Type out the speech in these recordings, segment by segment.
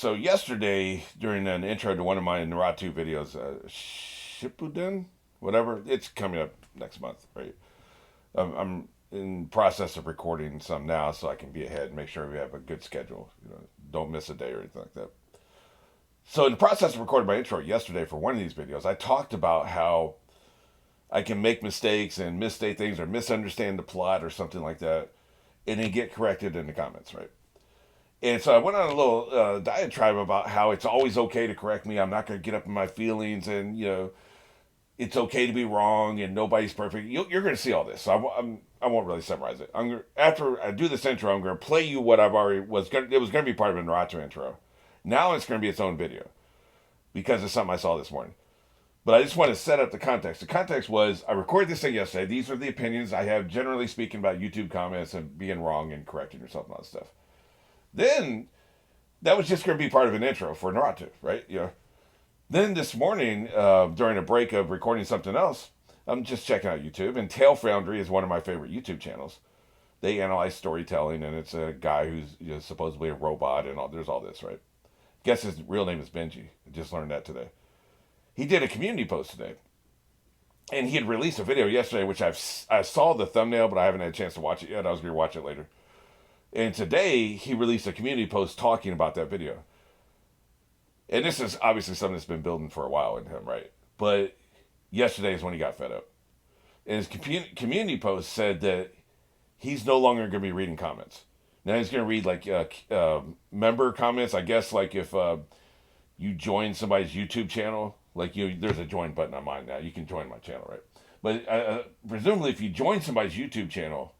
So yesterday, during an intro to one of my Naruto videos, Shippuden, whatever, it's coming up next month, right? I'm in process of recording some now, so I can be ahead and make sure we have a good schedule. Don't miss a day or anything like that. So in the process of recording my intro yesterday for one of these videos, I talked about how I can make mistakes and misstate things or misunderstand the plot or something like that, and then get corrected in the comments, right? And so I went on a little diatribe about how it's always okay to correct me. I'm not going to get up in my feelings, and it's okay to be wrong, and nobody's perfect. You're going to see all this. So I won't really summarize it. After I do this intro, I'm going to play you what I've already was. It was going to be part of a Naruto intro. Now it's going to be its own video because it's something I saw this morning. But I just want to set up the context. The context was I recorded this thing yesterday. These are the opinions I have, generally speaking, about YouTube comments and being wrong and correcting yourself and all that stuff. Then that was just going to be part of an intro for Naruto, right? Then this morning, during a break of recording something else, I'm just checking out YouTube, and Tail Foundry is one of my favorite YouTube channels. They analyze storytelling, and it's a guy who's supposedly a robot, and there's all this, right? Guess his real name is Benji. I just learned that today. He did a community post today, and he had released a video yesterday, which I saw the thumbnail, but I haven't had a chance to watch it yet. I was going to watch it later. And today, he released a community post talking about that video. And this is obviously something that's been building for a while in him, right? But yesterday is when he got fed up. And his community post said that he's no longer going to be reading comments. Now he's going to read member comments. I guess like if you join somebody's YouTube channel, there's a join button on mine now. You can join my channel, right? But presumably if you join somebody's YouTube channel,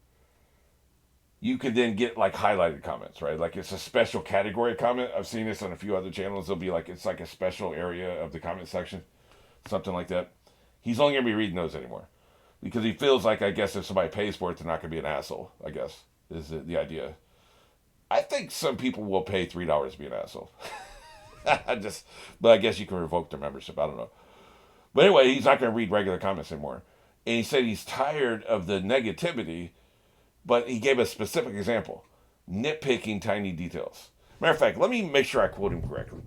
you could then get highlighted comments, right? Like it's a special category comment. I've seen this on a few other channels. It'll be it's like a special area of the comment section, something like that. He's only going to be reading those anymore because he feels like, I guess, if somebody pays for it, they're not going to be an asshole, I guess, is the idea. I think some people will pay $3 to be an asshole. But I guess you can revoke their membership. I don't know. But anyway, he's not going to read regular comments anymore. And he said he's tired of the negativity. But he gave a specific example. Nitpicking tiny details. Matter of fact, let me make sure I quote him correctly.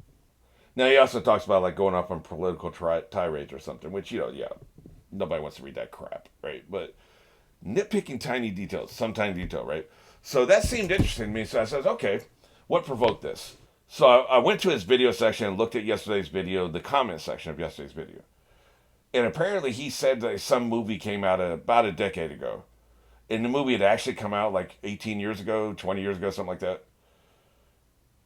Now, he also talks about going off on political tirades or something, which, nobody wants to read that crap, right? But nitpicking tiny details, some tiny detail, right? So that seemed interesting to me. So I said, okay, what provoked this? So I went to his video section and looked at yesterday's video, the comment section of yesterday's video. And apparently he said that some movie came out about a decade ago. And the movie had actually come out 18 years ago, 20 years ago, something like that.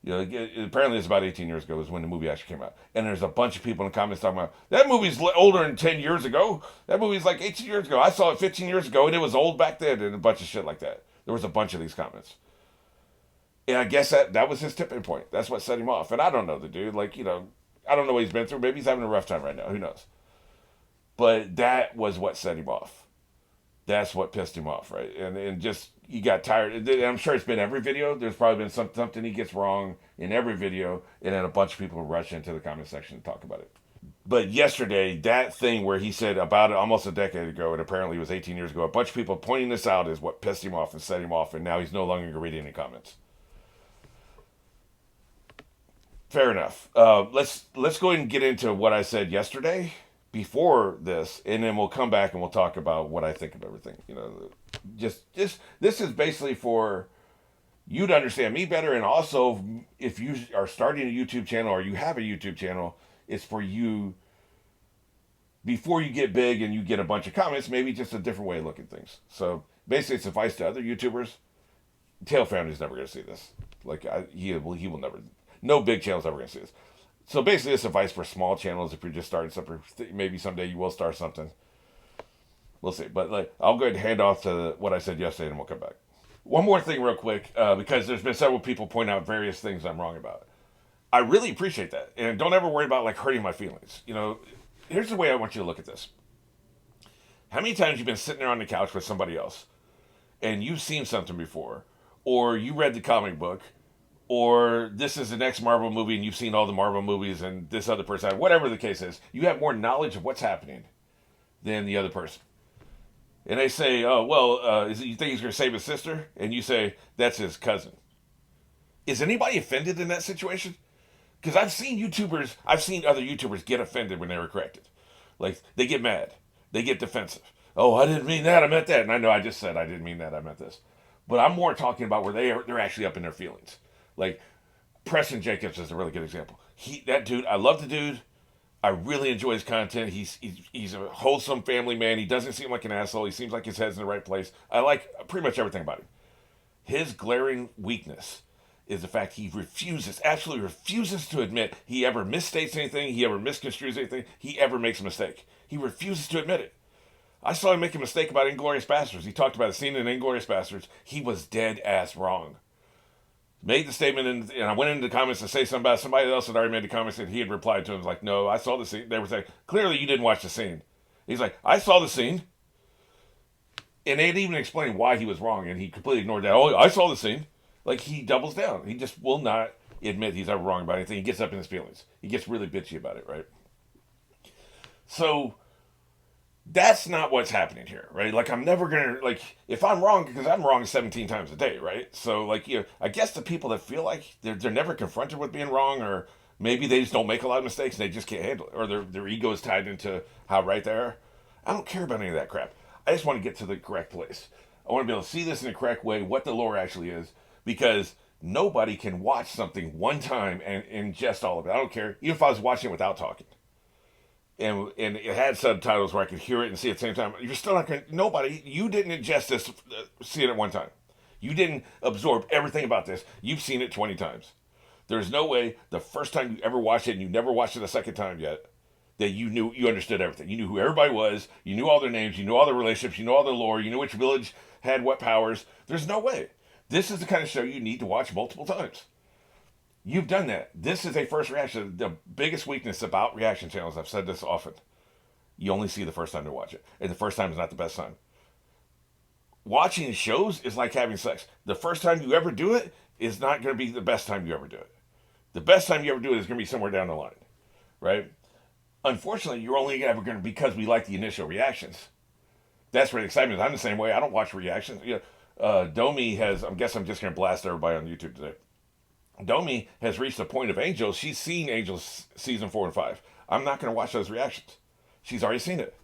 Apparently it's about 18 years ago was when the movie actually came out. And there's a bunch of people in the comments talking about, that movie's older than 10 years ago. That movie's 18 years ago. I saw it 15 years ago, and it was old back then, and a bunch of shit like that. There was a bunch of these comments. And I guess that was his tipping point. That's what set him off. And I don't know the dude. I don't know what he's been through. Maybe he's having a rough time right now. Who knows? But that was what set him off. That's what pissed him off, right? And just, he got tired. And I'm sure it's been every video. There's probably been something he gets wrong in every video, and then a bunch of people rush into the comment section to talk about it. But yesterday, that thing where he said about it almost a decade ago, and apparently it was 18 years ago, a bunch of people pointing this out is what pissed him off and set him off, and now he's no longer going to read any comments. Fair enough. Let's go ahead and get into what I said yesterday before this, and then we'll come back and we'll talk about what I think of everything. Just this is basically for you to understand me better, and also if you are starting a YouTube channel or you have a YouTube channel, it's for you before you get big and you get a bunch of comments, maybe just a different way of looking at things. So basically, it's advice to other YouTubers. Tail Foundry's never going to see this. He will never. No big channel's ever going to see this. So basically, it's advice for small channels. If you're just starting something, maybe someday you will start something. We'll see. But I'll go ahead and hand off to what I said yesterday, and we'll come back. One more thing, real quick, because there's been several people point out various things I'm wrong about. I really appreciate that, and don't ever worry about hurting my feelings. Here's the way I want you to look at this. How many times you've been sitting there on the couch with somebody else, and you've seen something before, or you read the comic book, or this is the next Marvel movie and you've seen all the Marvel movies and this other person, whatever the case is, you have more knowledge of what's happening than the other person. And they say, oh, well, you think he's going to save his sister? And you say, that's his cousin. Is anybody offended in that situation? Because I've seen other YouTubers get offended when they were corrected. Like, they get mad. They get defensive. Oh, I didn't mean that. I meant that. And I know I just said I didn't mean that. I meant this. But I'm more talking about where they're actually up in their feelings. Like, Preston Jacobs is a really good example. That dude, I love the dude. I really enjoy his content. He's a wholesome family man. He doesn't seem like an asshole. He seems like his head's in the right place. I like pretty much everything about him. His glaring weakness is the fact he absolutely refuses to admit he ever misstates anything, he ever misconstrues anything, he ever makes a mistake. He refuses to admit it. I saw him make a mistake about Inglourious Basterds. He talked about a scene in Inglourious Basterds. He was dead ass wrong. Made the statement, and I went into the comments to say something about it. Somebody else had already made the comments, and he had replied to him, like, no, I saw the scene. They were saying, clearly you didn't watch the scene. He's like, I saw the scene. And they had even explained why he was wrong, and he completely ignored that. Oh, I saw the scene. Like, he doubles down. He just will not admit he's ever wrong about anything. He gets up in his feelings. He gets really bitchy about it, right? So, that's not what's happening here, right? Like, I'm never gonna, like, if I'm wrong, because I'm wrong 17 times a day, right? So, like, I guess the people that feel like they're never confronted with being wrong, or maybe they just don't make a lot of mistakes and they just can't handle it, or their ego is tied into how right they are. I don't care about any of that crap. I just want to get to the correct place. I want to be able to see this in the correct way, what the lore actually is, because nobody can watch something one time and ingest all of it. I don't care, even if I was watching it without talking. And it had subtitles where I could hear it and see it at the same time. You're still not going to, you didn't ingest this, see it at one time. You didn't absorb everything about this. You've seen it 20 times. There's no way the first time you ever watched it, and you never watched it a second time yet, that you understood everything. You knew who everybody was. You knew all their names. You knew all their relationships. You knew all their lore. You knew which village had what powers. There's no way. This is the kind of show you need to watch multiple times. You've done that. This is a first reaction. The biggest weakness about reaction channels, I've said this often, you only see the first time to watch it. And the first time is not the best time. Watching shows is like having sex. The first time you ever do it is not going to be the best time you ever do it. The best time you ever do it is going to be somewhere down the line, right? Unfortunately, you're only ever going to, because we like the initial reactions. That's where the excitement is. I'm the same way. I don't watch reactions. Domi has, I guess I'm just going to blast everybody on YouTube today. Domi has reached the point of Angels. She's seen Angels season 4 and 5. I'm not going to watch those reactions. She's already seen it.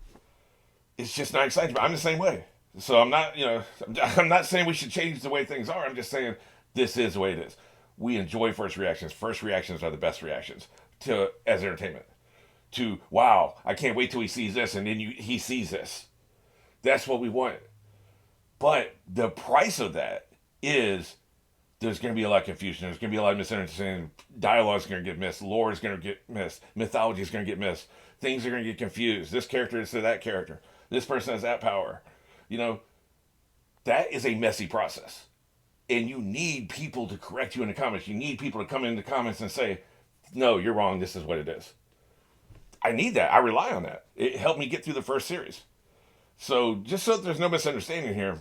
It's just not exciting. I'm the same way. So I'm I'm not saying we should change the way things are. I'm just saying this is the way it is. We enjoy first reactions. First reactions are the best reactions as entertainment. To, wow, I can't wait till he sees this, and then he sees this. That's what we want. But the price of that is there's going to be a lot of confusion. There's going to be a lot of misunderstanding. Dialogue's going to get missed. Lore is going to get missed. Mythology is going to get missed. Things are going to get confused. This character is to that character. This person has that power. That is a messy process. And you need people to correct you in the comments. You need people to come in the comments and say, no, you're wrong. This is what it is. I need that. I rely on that. It helped me get through the first series. So just so that there's no misunderstanding here,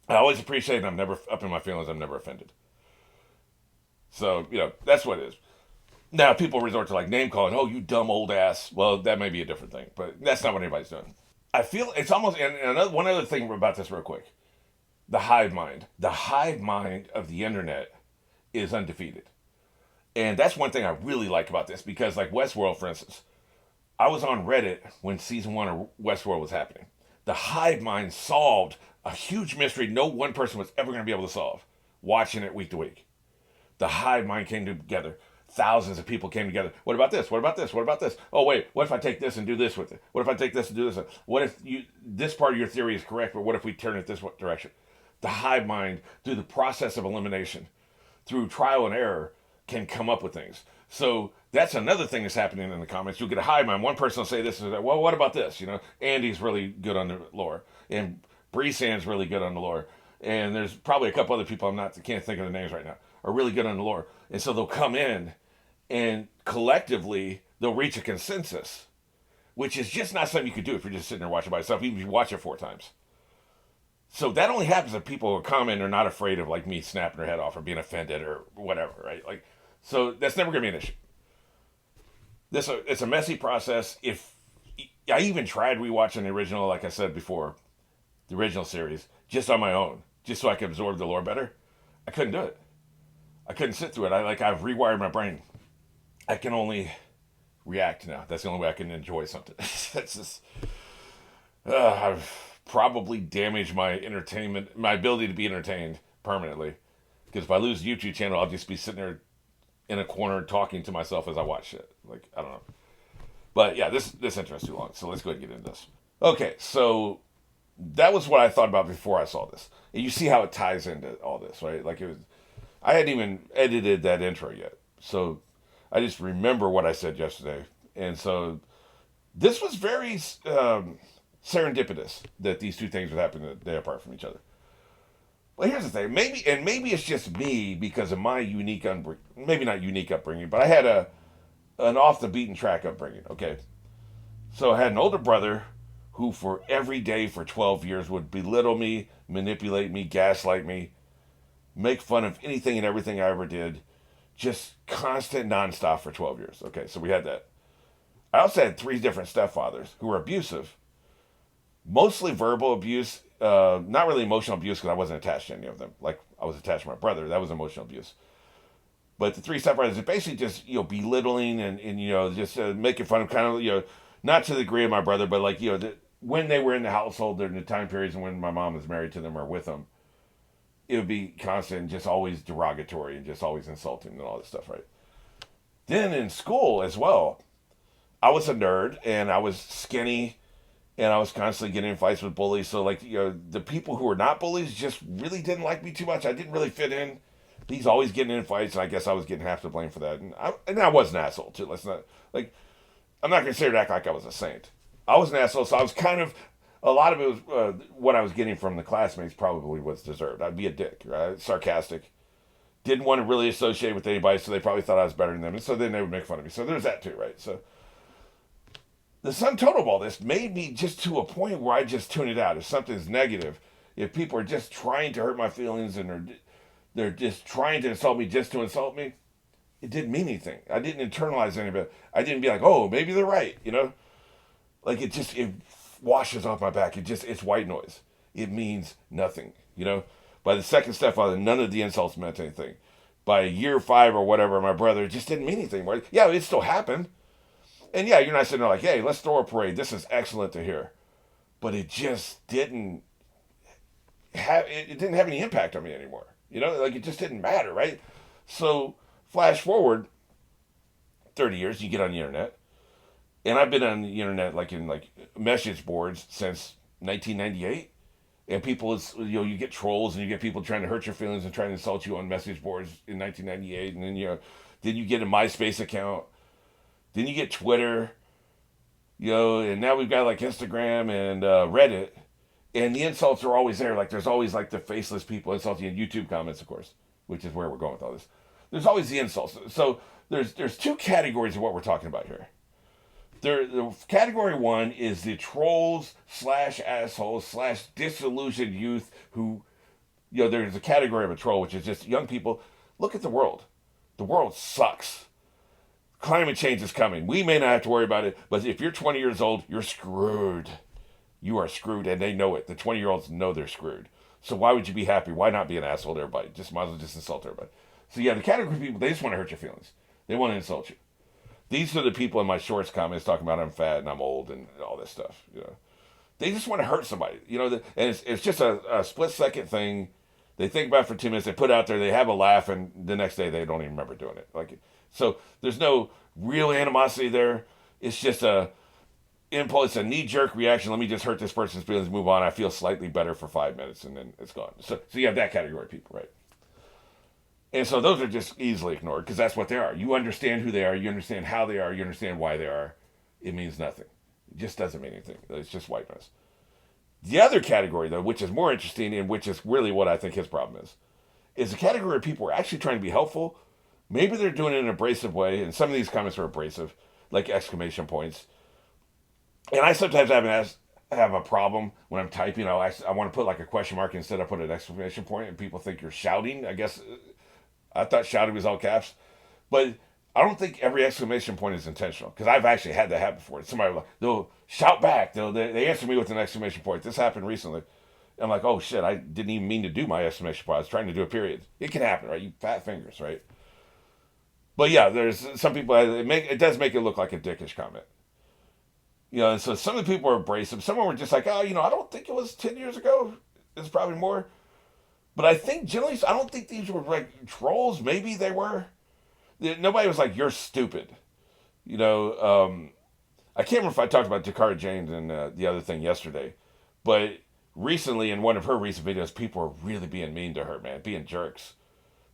I always appreciate it. I'm never up in my feelings. I'm never offended. So, that's what it is. Now, people resort to like name calling. Oh, you dumb old ass. Well, that may be a different thing, but that's not what anybody's doing. I feel it's almost, and one other thing about this real quick. The hive mind. The hive mind of the internet is undefeated. And that's one thing I really like about this, because like Westworld, for instance, I was on Reddit when season 1 of Westworld was happening. The hive mind solved a huge mystery no one person was ever going to be able to solve, watching it week to week. The hive mind came together. Thousands of people came together. What about this? What about this? What about this? Oh, wait, what if I take this and do this with it? What if I take this and do this? What if this part of your theory is correct, but what if we turn it this direction? The hive mind, through the process of elimination, through trial and error, can come up with things. So that's another thing that's happening in the comments. You'll get a hive mind. One person will say this and that. Well, what about this? Andy's really good on the lore. And Breesan's really good on the lore. And there's probably a couple other people can't think of the names right now, are really good on the lore. And so they'll come in and collectively they'll reach a consensus, which is just not something you could do if you're just sitting there watching by yourself, even if you watch it 4 times. So that only happens if people who comment are not afraid of like me snapping their head off or being offended or whatever, right? Like, so that's never going to be an issue. It's a messy process. If I even tried rewatching the original, like I said before, the original series, just on my own, just so I could absorb the lore better, I couldn't do it. I couldn't sit through it. I've rewired my brain. I can only react now. That's the only way I can enjoy something. That's just I've probably damaged my entertainment, my ability to be entertained permanently. Because if I lose the YouTube channel, I'll just be sitting there in a corner talking to myself as I watch it. Like I don't know, but yeah, this interest too long. So let's go ahead and get into this. Okay, so that was what I thought about before I saw this. And you see how it ties into all this, right? Like it was, I hadn't even edited that intro yet, so I just remember what I said yesterday, and so this was very serendipitous that these two things would happen a day apart from each other. Well, here's the thing. Maybe it's just me because of my unique maybe not unique upbringing, but I had a an off the beaten track upbringing. Okay, so I had an older brother who, for every day for 12 years, would belittle me, manipulate me, gaslight me, make fun of anything and everything I ever did, just constant nonstop for 12 years. Okay, so we had that. I also had three different stepfathers who were abusive, mostly verbal abuse, not really emotional abuse because I wasn't attached to any of them. Like I was attached to my brother, that was emotional abuse. But the three stepbrothers are basically just belittling and just making fun of kind of not to the degree of my brother, but like when they were in the household during the time periods and when my mom was married to them or with them, it would be constant, just always derogatory and just always insulting and all this stuff, right? Then in school as well, I was a nerd and I was skinny and I was constantly getting in fights with bullies. So like the people who were not bullies just really didn't like me too much. I didn't really fit in. He's always getting in fights, and I guess I was getting half the blame for that. And I was an asshole too. Let's not like I'm not gonna sit here and act like I was a saint. I was an asshole, so I was kind of a lot of it was what I was getting from the classmates probably was deserved. I'd be a dick, right? Sarcastic. Didn't want to really associate with anybody, so they probably thought I was better than them, and so then they would make fun of me. So there's that too, right? So the sum total of all this made me just to a point where I just tune it out. If something's negative, if people are just trying to hurt my feelings and they're just trying to insult me just to insult me, it didn't mean anything. I didn't internalize any of it. I didn't be like, oh, maybe they're right, Like it washes off my back. It's white noise. It means nothing, By the second stepfather, none of the insults meant anything. By year 5 or whatever, my brother, it just didn't mean anything. Right? Yeah, it still happened. And yeah, you're not sitting there like, hey, let's throw a parade. This is excellent to hear. But it just didn't have any impact on me anymore. Like it just didn't matter, right? So flash forward 30 years, you get on the internet, and I've been on the internet like in like message boards since 1998. And people, you get trolls and you get people trying to hurt your feelings and trying to insult you on message boards in 1998, and then you get a MySpace account, then you get Twitter, and now we've got like Instagram and Reddit, and the insults are always there. Like there's always like the faceless people insulting in YouTube comments, of course, which is where we're going with all this. There's always the insults. So there's two categories of what we're talking about here. The category one is the trolls slash assholes slash disillusioned youth who, there's a category of a troll which is just young people. Look at the world. The world sucks. Climate change is coming. We may not have to worry about it, but if you're 20 years old, you're screwed. You are screwed, and they know it. The 20-year-olds know they're screwed. So why would you be happy? Why not be an asshole to everybody? Just might as well just insult everybody. So yeah, the category of people, they just want to hurt your feelings. They want to insult you. These are the people in my shorts comments talking about I'm fat and I'm old and all this stuff. They just want to hurt somebody. And it's just a split second thing. They think about it for 2 minutes. They put it out there. They have a laugh, and the next day they don't even remember doing it. So there's no real animosity there. It's just a impulse, a knee-jerk reaction. Let me just hurt this person's feelings, move on. I feel slightly better for 5 minutes, and then it's gone. So you have that category of people, right? And so those are just easily ignored because that's what they are. You understand who they are. You understand how they are. You understand why they are. It means nothing. It just doesn't mean anything. It's just white noise. The other category, though, which is more interesting and which is really what I think his problem is the category of people who are actually trying to be helpful. Maybe they're doing it in an abrasive way, and some of these comments are abrasive, like exclamation points. And I sometimes have a problem when I'm typing. I want to put like a question mark instead of put an exclamation point, and people think you're shouting. I guess I thought shouting was all caps, but I don't think every exclamation point is intentional because I've actually had that happen before. Somebody they'll shout back. They answer me with an exclamation point. This happened recently. I'm like, oh shit, I didn't even mean to do my exclamation point. I was trying to do a period. It can happen, right? You fat fingers, right? But yeah, there's some people. It does make it look like a dickish comment. And so some of the people are abrasive. Some were just like, oh, I don't think it was 10 years ago. It's probably more. But I think generally, I don't think these were like trolls. Maybe they were. Nobody was like, you're stupid. You know, I can't remember if I talked about Dakara James and the other thing yesterday, but recently in one of her recent videos, people were really being mean to her, man, being jerks.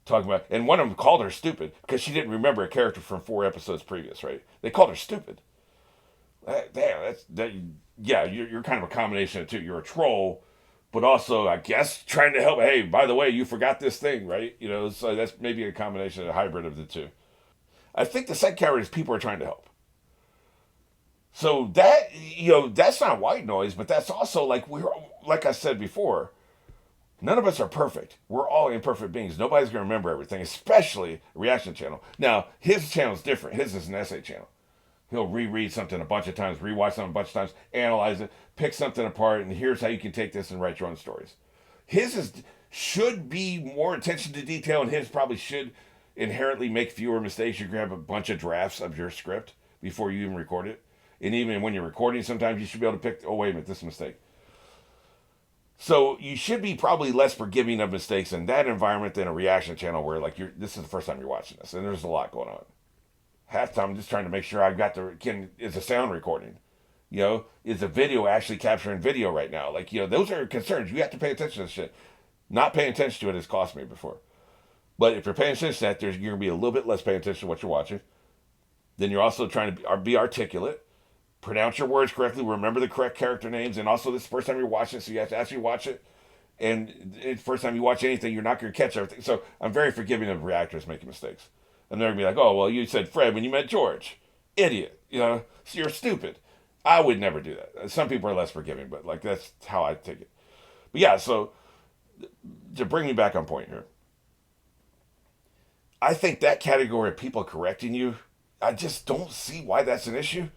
Talking about, and one of them called her stupid because she didn't remember a character from 4 episodes previous, right? They called her stupid. Damn, yeah, you're kind of a combination of two. You're a troll, but also, I guess, trying to help. Hey, by the way, you forgot this thing, right? So that's maybe a combination, a hybrid of the two. I think the second category is people are trying to help. So that's not white noise, but that's also like I said before, none of us are perfect. We're all imperfect beings. Nobody's going to remember everything, especially Reaction Channel. Now, his channel is different. His is an essay channel. He'll reread something a bunch of times, rewatch something a bunch of times, analyze it, pick something apart, and here's how you can take this and write your own stories. His should be more attention to detail, and his probably should inherently make fewer mistakes. You grab a bunch of drafts of your script before you even record it. And even when you're recording, sometimes you should be able to pick, oh, wait a minute, this is a mistake. So you should be probably less forgiving of mistakes in that environment than a reaction channel where this is the first time you're watching this and there's a lot going on. Half time I'm just trying to make sure I've got is the sound recording? Is the video actually capturing video right now? Those are concerns. You have to pay attention to this shit. Not paying attention to it has cost me before. But if you're paying attention to that, you're going to be a little bit less paying attention to what you're watching. Then you're also trying to be articulate, pronounce your words correctly, remember the correct character names, and also this is the first time you're watching it, so you have to actually watch it. And it's the first time you watch anything, you're not going to catch everything. So I'm very forgiving of reactors making mistakes. And they're going to be like, oh, well, you said Fred when you meant George. Idiot. So you're stupid. I would never do that. Some people are less forgiving, but that's how I take it. But yeah, so to bring me back on point here, I think that category of people correcting you, I just don't see why that's an issue.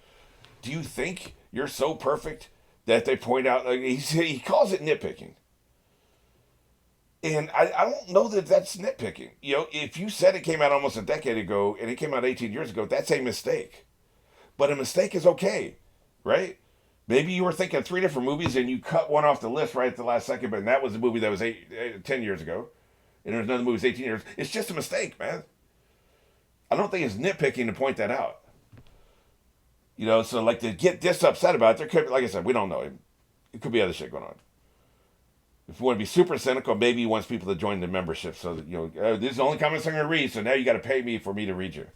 Do you think you're so perfect that they point out, he calls it nitpicking? And I don't know that that's nitpicking. If you said it came out almost a decade ago and it came out 18 years ago, that's a mistake. But a mistake is okay, right? Maybe you were thinking 3 different movies and you cut one off the list right at the last second, but that was a movie that was 10 years ago. And there's another movie that's 18 years. It's just a mistake, man. I don't think it's nitpicking to point that out. So to get this upset about it, there could be, like I said, we don't know. It could be other shit going on. If you want to be super cynical, maybe he wants people to join the membership so that, this is the only comments I'm going to read, so now you got to pay me for me to read you.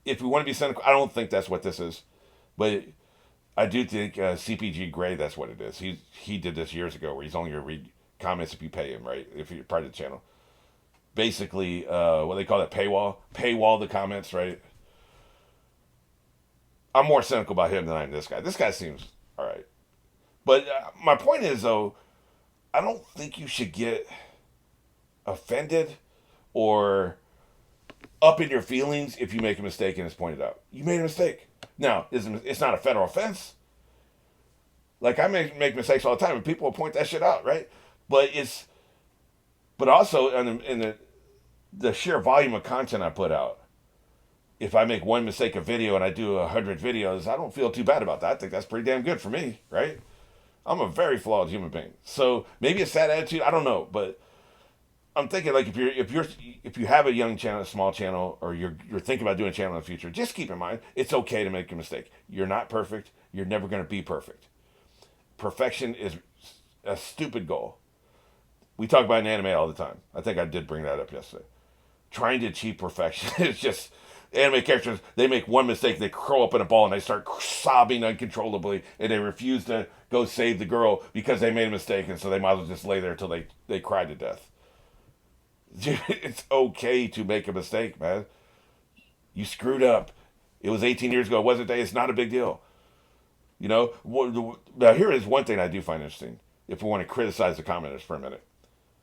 If we want to be cynical, I don't think that's what this is. But I do think CPG Gray, that's what it is. He did this years ago where he's only going to read comments if you pay him, right? If you're part of the channel. Basically, what they call it, paywall the comments, right? I'm more cynical about him than I am this guy. This guy seems all right. But my point is, though, I don't think you should get offended or up in your feelings if you make a mistake and it's pointed out. You made a mistake. Now, it's not a federal offense. I make mistakes all the time, and people will point that shit out, right? But also in the sheer volume of content I put out, if I make one mistake of video and I do 100 videos, I don't feel too bad about that. I think that's pretty damn good for me, right? I'm a very flawed human being. So maybe it's that attitude. I don't know, but I'm thinking if you have a young channel, a small channel, or you're thinking about doing a channel in the future, just keep in mind it's okay to make a mistake. You're not perfect. You're never going to be perfect. Perfection is a stupid goal. We talk about an anime all the time. I think I did bring that up yesterday. Trying to achieve perfection is just anime characters. They make one mistake, they curl up in a ball and they start sobbing uncontrollably, and they refuse to go save the girl because they made a mistake, and so they might as well just lay there until they cry to death. It's okay to make a mistake, man. You screwed up. It was 18 years ago. It wasn't that. It's not a big deal. Now here is one thing I do find interesting. If we want to criticize the commenters for a minute,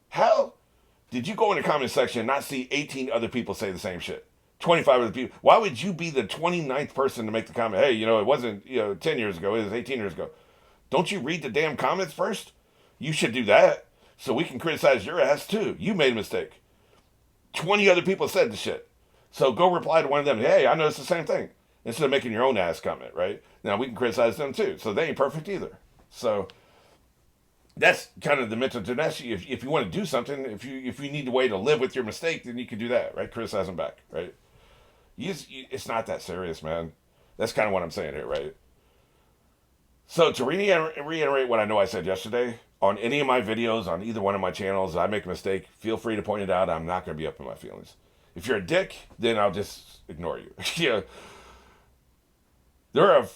how did you go in the comment section and not see 18 other people say the same shit? 25 other people. Why would you be the 29th person to make the comment? Hey, it wasn't 10 years ago. It was 18 years ago. Don't you read the damn comments first? You should do that so we can criticize your ass too. You made a mistake. 20 other people said the shit. So go reply to one of them. Hey, I noticed the same thing. Instead of making your own ass comment, right? Now we can criticize them too. So they ain't perfect either. So that's kind of the mental gymnastics. If you want to do something, if you need a way to live with your mistake, then you can do that, right? Criticize them back, right? It's not that serious, man. That's kind of what I'm saying here, right? So to reiterate what I know I said yesterday, on any of my videos, on either one of my channels, I make a mistake, feel free to point it out. I'm not going to be up in my feelings. If you're a dick, then I'll just ignore you. Yeah, there are.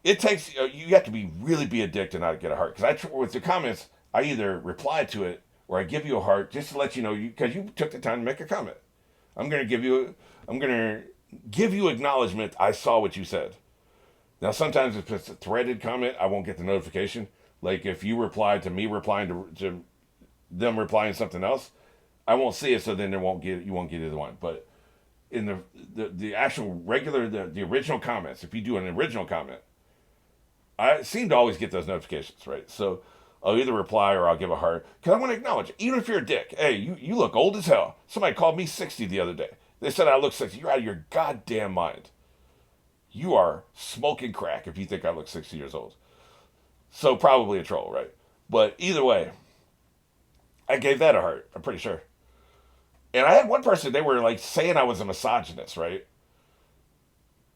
It takes you have to really be a dick to not get a heart. Because with the comments, I either reply to it or I give you a heart just to let you know because you took the time to make a comment. I'm going to give you acknowledgement. I saw what you said. Now sometimes if it's a threaded comment, I won't get the notification. Like if you reply to me replying to them replying something else, I won't see it. So then you won't get either one. But in the actual regular the original comments, if you do an original comment, I seem to always get those notifications, right? So I'll either reply or I'll give a heart because I want to acknowledge it. Even if you're a dick, hey, you look old as hell. Somebody called me 60 the other day. They said I look 60. You're out of your goddamn mind. You are smoking crack if you think I look 60 years old. So probably a troll, right? But either way, I gave that a heart. I'm pretty sure. And I had one person, they were like saying I was a misogynist, right?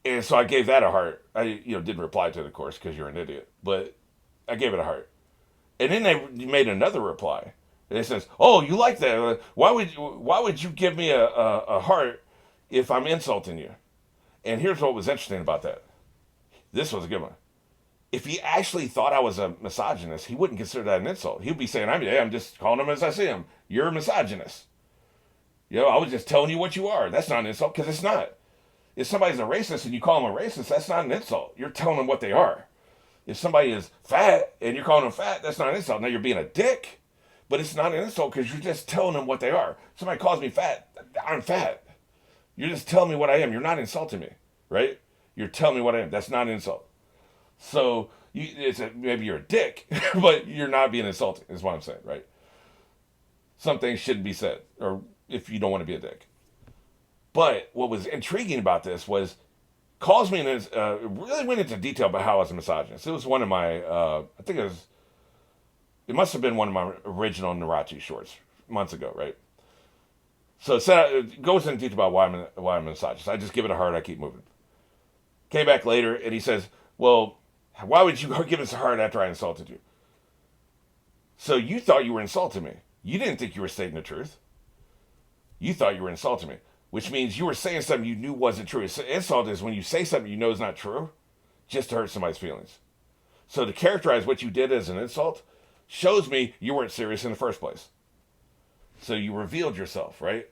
And so I gave that a heart. I didn't reply to it, of course, because you're an idiot. But I gave it a heart. And then they made another reply. And it says, "Oh, you like that? Why would you give me a heart if I'm insulting you?" And here's what was interesting about that. This was a good one. If he actually thought I was a misogynist, he wouldn't consider that an insult. He would be saying, I'm just calling him as I see him. You're a misogynist. I was just telling you what you are. That's not an insult, because it's not. If somebody's a racist and you call them a racist, that's not an insult. You're telling them what they are. If somebody is fat and you're calling them fat, that's not an insult. Now you're being a dick, but it's not an insult because you're just telling them what they are. Somebody calls me fat, I'm fat. You're just telling me what I am. You're not insulting me, right? You're telling me what I am. That's not an insult. So maybe you're a dick, but you're not being insulting, is what I'm saying, right? Some things shouldn't be said, or if you don't want to be a dick. But what was intriguing about this was calls me and really went into detail about how I was a misogynist. It was one of my, it must have been one of my original Naruto shorts months ago, right? So it goes into detail about why I'm a misogynist. I just give it a heart, I keep moving. Came back later and he says, well, why would you give us a heart after I insulted you? So you thought you were insulting me. You didn't think you were stating the truth. You thought you were insulting me, which means you were saying something you knew wasn't true. Insult is when you say something you know is not true, just to hurt somebody's feelings. So to characterize what you did as an insult shows me you weren't serious in the first place. So you revealed yourself, right?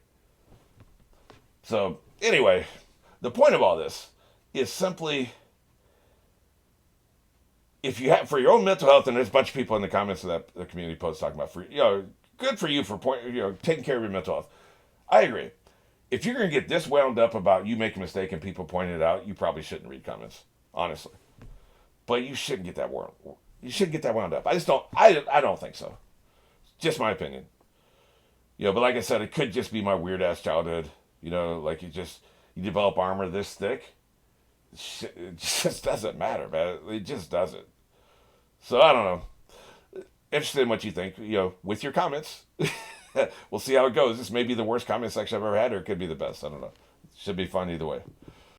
So anyway, the point of all this is simply, if you have for your own mental health, and there's a bunch of people in the comments of the community post talking about good for you for taking care of your mental health. I agree. If you're going to get this wound up about you making a mistake and people pointing it out, you probably shouldn't read comments, honestly. But you shouldn't get that wound. You shouldn't get that wound up. I just don't. I don't think so. Just my opinion. But like I said, it could just be my weird ass childhood. Like you develop armor this thick. It just doesn't matter, man. It just doesn't. So I don't know. Interested in what you think, with your comments. We'll see how it goes. This may be the worst comment section I've ever had, or it could be the best. I don't know. Should be fun either way.